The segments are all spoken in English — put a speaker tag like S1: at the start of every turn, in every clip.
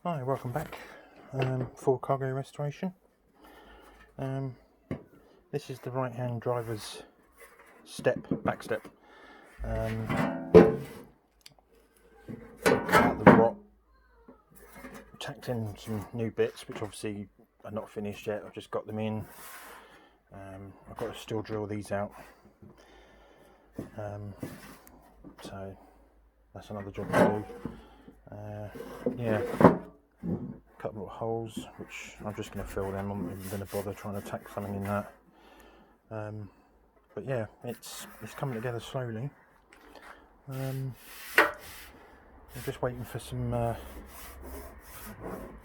S1: Hi, welcome back. Ford Cargo restoration. This is the right-hand driver's back step. Cut out the rot, tacked in some new bits, which obviously are not finished yet. I've just got them in. I've got to still drill these out. So that's another job to do. Yeah. Couple of holes which I'm just going to fill them. I'm not even going to bother trying to tack something in that. But yeah, it's coming together slowly. I'm just waiting for some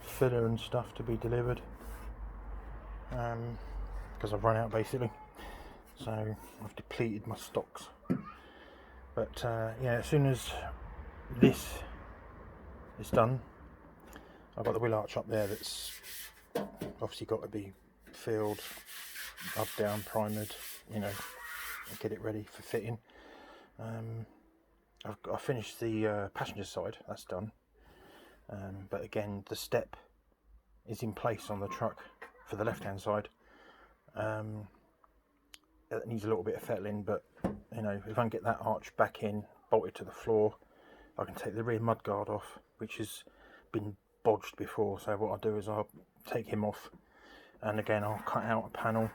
S1: filler and stuff to be delivered, because I've run out basically, so I've depleted my stocks. But yeah, as soon as this is done, I've got the wheel arch up there that's obviously got to be filled, up, down, primered, you know, get it ready for fitting. I finished the passenger side, that's done. But again, the step is in place on the truck for the left hand side. It needs a little bit of fettling, but you know, if I can get that arch back in, bolted to the floor, I can take the rear mudguard off, which has been bodged before. So what I'll do is I'll take him off, and again I'll cut out a panel,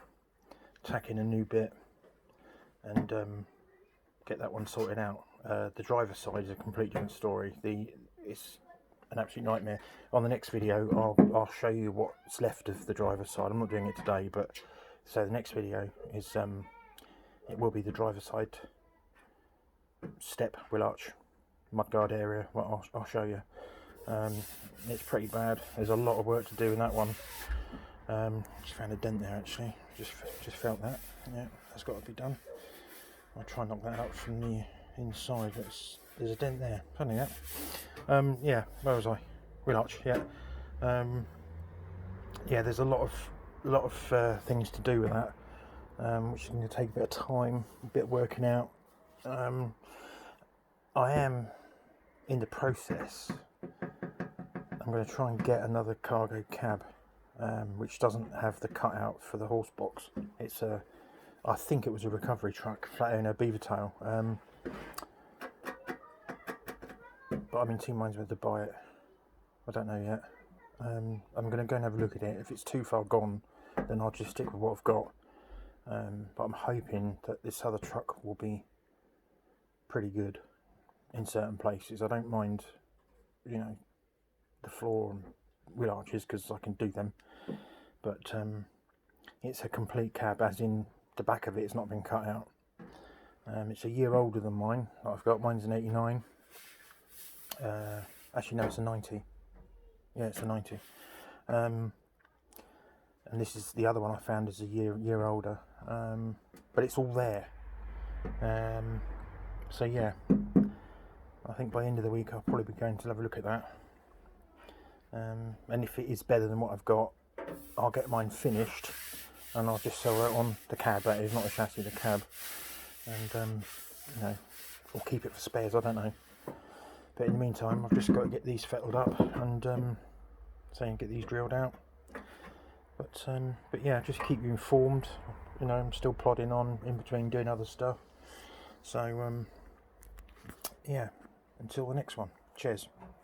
S1: tack in a new bit, and get that one sorted out. The driver's side is a completely different story. It's an absolute nightmare. On the next video I'll show you what's left of the driver's side. I'm not doing it today, but so the next video is it will be the driver's side step, wheel arch, mudguard area. Well, I'll show you. It's pretty bad. There's a lot of work to do in that one. Just found a dent there actually. Just felt that. Yeah, that's got to be done. I'll try and knock that out from the inside. But there's a dent there. Funny that. Yeah, where was I? Wheel arch. Yeah. Yeah. There's a lot of things to do with that, which is going to take a bit of time, a bit of working out. I am in the process. I'm going to try and get another cargo cab, which doesn't have the cutout for the horse box. It's I think it was a recovery truck, flat owner beaver tail. But I'm in two minds whether to buy it. I don't know yet. I'm going to go and have a look at it. If it's too far gone, then I'll just stick with what I've got. But I'm hoping that this other truck will be pretty good in certain places. I don't mind, you know, the floor and wheel arches because I can do them. But it's a complete cab, as in the back of it has not been cut out. It's a year older than mine. I've got mine's an 89. Actually, no, it's a 90. Yeah, it's a 90. And this is the other one I found is a year older. But it's all there. So yeah, I think by the end of the week I'll probably be going to have a look at that. And if it is better than what I've got, I'll get mine finished and I'll just sell that on the cab. That is not a chassis, the cab. And you know, or keep it for spares, I don't know. But in the meantime, I've just got to get these fettled up and get these drilled out. But yeah, just keep you informed. You know, I'm still plodding on in between doing other stuff. So yeah, until the next one. Cheers.